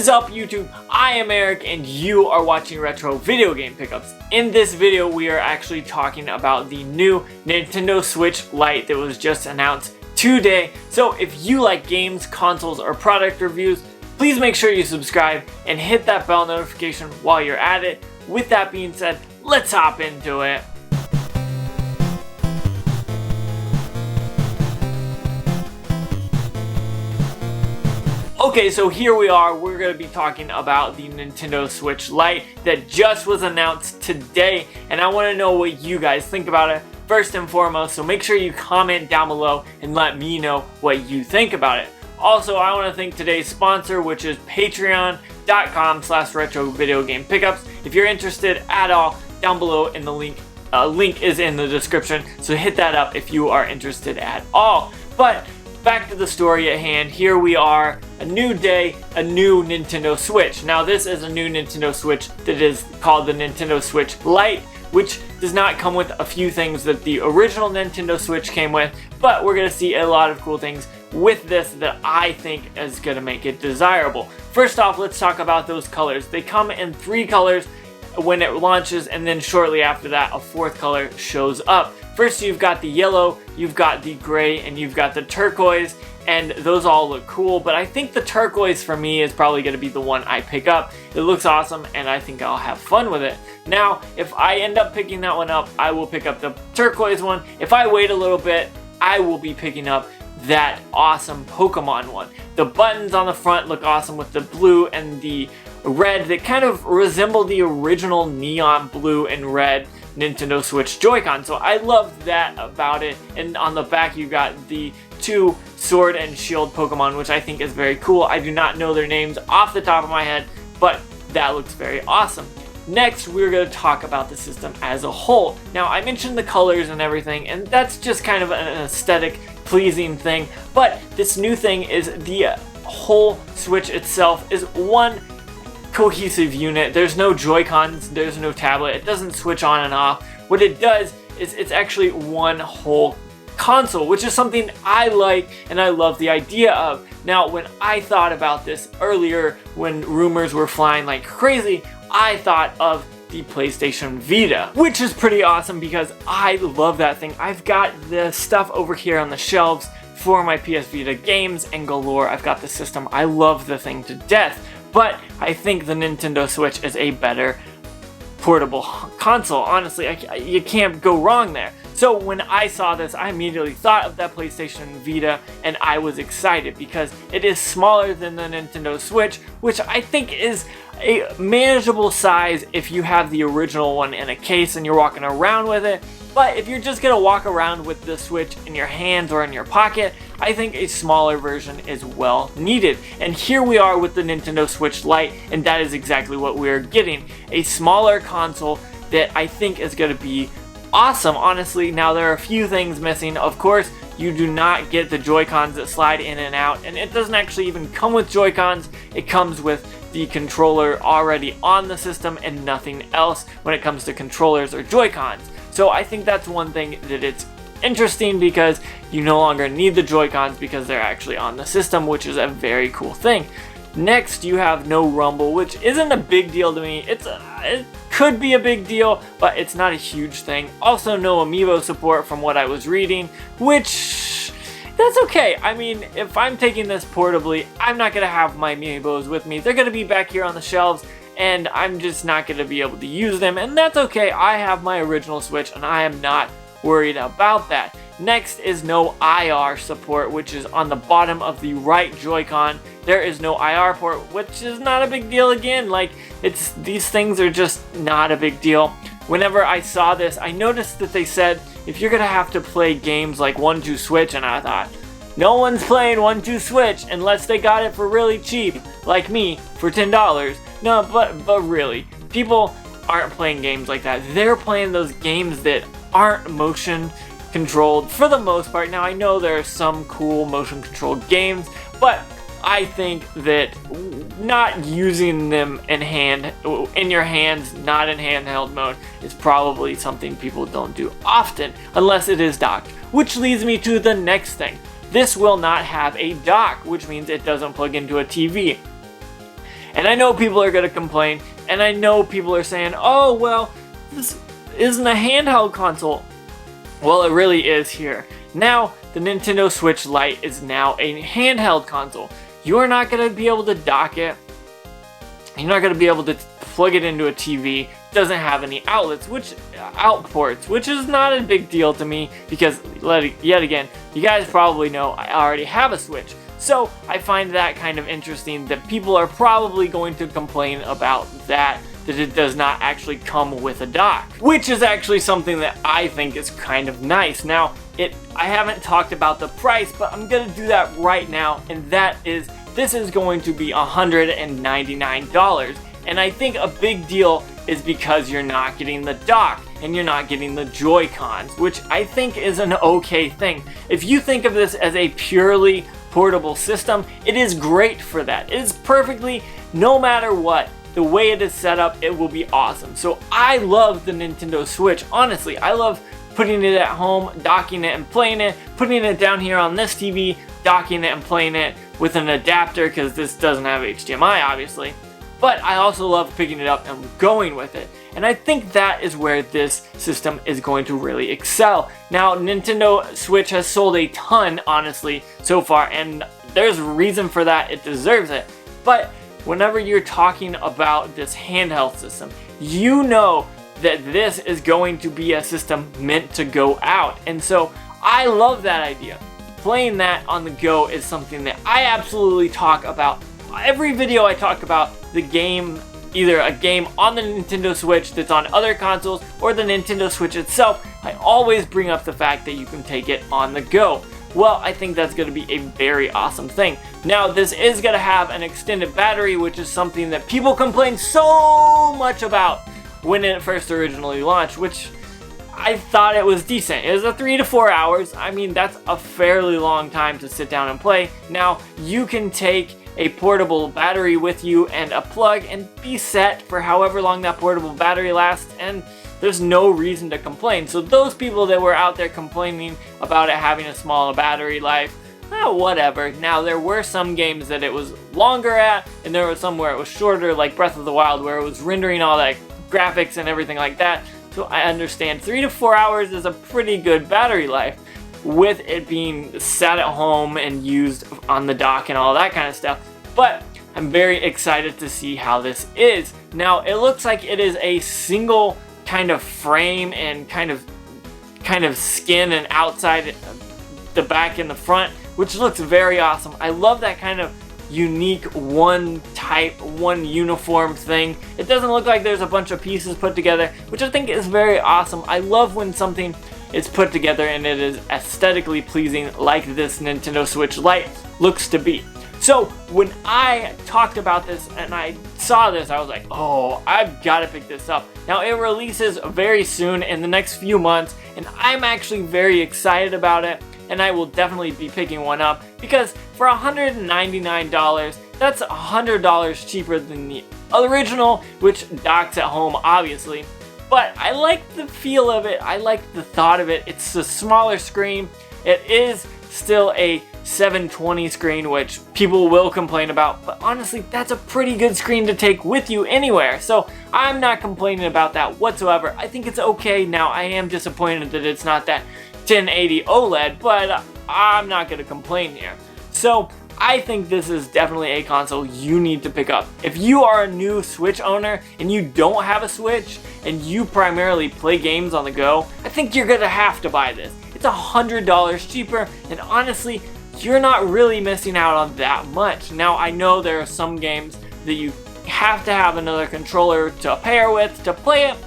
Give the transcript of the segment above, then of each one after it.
is up, YouTube? I am Eric and you are watching Retro Video Game Pickups. In this video we are actually talking about the new Nintendo Switch Lite that was just announced today. So if you like games, consoles, or product reviews, please make sure you subscribe and hit that bell notification while you're at it. With that being said, let's hop into it. Okay, so here we are. We're going to be talking about the Nintendo Switch Lite that just was announced today, and I want to know what you guys think about it first and foremost, so make sure you comment down below and let me know what you think about it. Also, I want to thank today's sponsor, which is patreon.com/retrovideogamepickups. If you're interested at all, down below in the link is in the description, so hit that up if you are interested at all. But back to the story at hand. Here we are, a new day, a new Nintendo Switch. Now this is a new Nintendo Switch that is called the Nintendo Switch Lite, which does not come with a few things that the original Nintendo Switch came with, but we're going to see a lot of cool things with this that I think is going to make it desirable. First off, let's talk about those colors. They come in 3 colors when it launches, and then shortly after that a 4th color shows up. First, you've got the yellow, you've got the gray, and you've got the turquoise, and those all look cool, but I think the turquoise for me is probably going to be the one I pick up. It looks awesome, and I think I'll have fun with it. Now, if I end up picking that one up, I will pick up the turquoise one. If I wait a little bit, I will be picking up that awesome Pokemon one. The buttons on the front look awesome with the blue and the red that kind of resemble the original neon blue and red Nintendo Switch Joy-Con, so I love that about it. And on the back you got the 2 Sword and Shield Pokemon, which I think is very cool. I do not know their names off the top of my head, but that looks very awesome. Next, we're going to talk about the system as a whole. Now, I mentioned the colors and everything, and that's just kind of an aesthetic pleasing thing, but this new thing is the whole Switch itself is one cohesive unit. There's no Joy-Cons, there's no tablet, it doesn't switch on and off. What it does is it's actually one whole console, which is something I like and I love the idea of. Now, when I thought about this earlier, when rumors were flying like crazy, I thought of the PlayStation Vita, which is pretty awesome because I love that thing. I've got the stuff over here on the shelves for my PS Vita games and galore. I've got the system. I love the thing to death. But I think the Nintendo Switch is a better portable console. Honestly, you can't go wrong there. So when I saw this, I immediately thought of that PlayStation Vita, and I was excited because it is smaller than the Nintendo Switch, which I think is a manageable size if you have the original one in a case and you're walking around with it. But if you're just gonna walk around with the Switch in your hands or in your pocket, I think a smaller version is well needed. And here we are with the Nintendo Switch Lite, and that is exactly what we're getting. A smaller console that I think is gonna be awesome, honestly. Now, there are a few things missing. Of course, you do not get the Joy-Cons that slide in and out, and it doesn't actually even come with Joy-Cons. It comes with the controller already on the system and nothing else when it comes to controllers or Joy-Cons. So I think that's one thing that it's interesting, because you no longer need the Joy-Cons because they're actually on the system, which is a very cool thing. Next, you have no rumble, which isn't a big deal to me. It could be a big deal, but it's not a huge thing. Also, no amiibo support from what I was reading, which that's okay. I mean, if I'm taking this portably, I'm not gonna have my amiibos with me. They're gonna be back here on the shelves, and I'm just not going to be able to use them, and that's okay. I have my original Switch and I am not worried about that. Next is no IR support, which is on the bottom of the right Joy-Con. There is no IR port, which is not a big deal again. Like, these things are just not a big deal. Whenever I saw this, I noticed that they said if you're going to have to play games like 1-2 Switch, and I thought, no one's playing 1-2 Switch unless they got it for really cheap, like me, for $10. No, but really, people aren't playing games like that. They're playing those games that aren't motion controlled for the most part. Now, I know there are some cool motion controlled games, but I think that not using them in your hands, not in handheld mode, is probably something people don't do often unless it is docked. Which leads me to the next thing. This will not have a dock, which means it doesn't plug into a TV. And I know people are going to complain, and I know people are saying, oh, well, this isn't a handheld console. Well, it really is here. Now, the Nintendo Switch Lite is now a handheld console. You're not going to be able to dock it. You're not going to be able to plug it into a TV. It doesn't have any outlets, outports, which is not a big deal to me because, yet again, you guys probably know I already have a Switch. So I find that kind of interesting that people are probably going to complain about that it does not actually come with a dock, which is actually something that I think is kind of nice. Now, I haven't talked about the price, but I'm gonna do that right now, and this is going to be $199. And I think a big deal is because you're not getting the dock and you're not getting the Joy-Cons, which I think is an okay thing. If you think of this as a purely portable system, it is great for that. It is perfectly, no matter what, the way it is set up, it will be awesome. So I love the Nintendo Switch. Honestly, I love putting it at home, docking it and playing it, putting it down here on this TV, docking it and playing it with an adapter because this doesn't have HDMI, obviously. But I also love picking it up and going with it. And I think that is where this system is going to really excel. Now, Nintendo Switch has sold a ton, honestly, so far, and there's a reason for that. It deserves it. But whenever you're talking about this handheld system, you know that this is going to be a system meant to go out. And so I love that idea. Playing that on the go is something that I absolutely talk about. Every video I talk about the game, either a game on the Nintendo Switch that's on other consoles or the Nintendo Switch itself, I always bring up the fact that you can take it on the go. Well, I think that's going to be a very awesome thing. Now, this is going to have an extended battery, which is something that people complained so much about when it first originally launched, which I thought it was decent. It was a 3 to 4 hours. I mean, that's a fairly long time to sit down and play. Now, you can take a portable battery with you and a plug and be set for however long that portable battery lasts, and there's no reason to complain. So those people that were out there complaining about it having a smaller battery life, whatever. Now, there were some games that it was longer at, and there were some where it was shorter, like Breath of the Wild, where it was rendering all that graphics and everything like that. So I understand 3 to 4 hours is a pretty good battery life with it being sat at home and used on the dock and all that kind of stuff. But I'm very excited to see how this is. Now, it looks like it is a single kind of frame and kind of skin and outside the back and the front, which looks very awesome. I love that kind of unique one uniform thing. It doesn't look like there's a bunch of pieces put together, which I think is very awesome. I love when something is put together and it is aesthetically pleasing like this Nintendo Switch Lite looks to be. So when I talked about this and I saw this, I was like, oh, I've got to pick this up. Now, it releases very soon in the next few months, and I'm actually very excited about it, and I will definitely be picking one up because for $199, that's $100 cheaper than the original, which docks at home, obviously. But I like the feel of it. I like the thought of it. It's a smaller screen. It is still a 720 screen, which people will complain about, but honestly, that's a pretty good screen to take with you anywhere. So I'm not complaining about that whatsoever. I think it's okay. Now, I am disappointed that it's not that 1080 OLED, but I'm not going to complain here. So I think this is definitely a console you need to pick up. If you are a new Switch owner and you don't have a Switch and you primarily play games on the go, I think you're going to have to buy this. It's $100 cheaper, and honestly, you're not really missing out on that much. Now, I know there are some games that you have to have another controller to pair with to play it,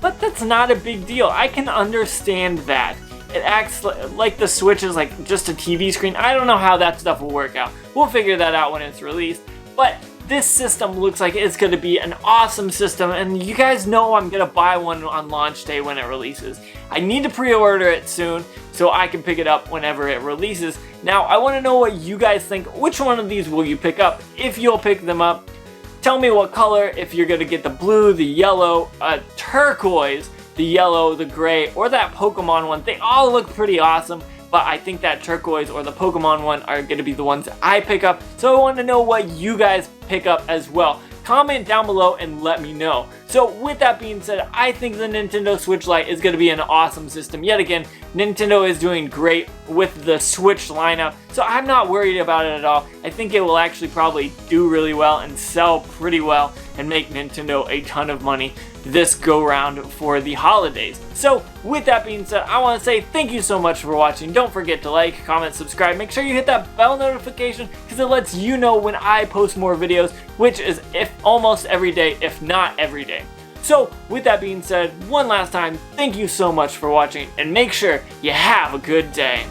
but that's not a big deal. I can understand that. It acts like the Switch is like just a TV screen. I don't know how that stuff will work out. We'll figure that out when it's released. But this system looks like it's going to be an awesome system, and you guys know I'm going to buy one on launch day when it releases. I need to pre-order it soon so I can pick it up whenever it releases. Now, I want to know what you guys think. Which one of these will you pick up? If you'll pick them up, tell me what color, if you're going to get the blue, the yellow, turquoise, the yellow, the gray, or that Pokemon one. They all look pretty awesome, but I think that turquoise or the Pokemon one are going to be the ones that I pick up. So I want to know what you guys pick up as well. comment down below and let me know. So with that being said, I think the Nintendo Switch Lite is going to be an awesome system. Yet again, Nintendo is doing great with the Switch lineup, so I'm not worried about it at all. I think it will actually probably do really well and sell pretty well and make Nintendo a ton of money this go round for the holidays. So with that being said, I want to say thank you so much for watching. Don't forget to like, comment, subscribe. Make sure you hit that bell notification because it lets you know when I post more videos, which is almost every day, if not every day. So with that being said, one last time, thank you so much for watching and make sure you have a good day.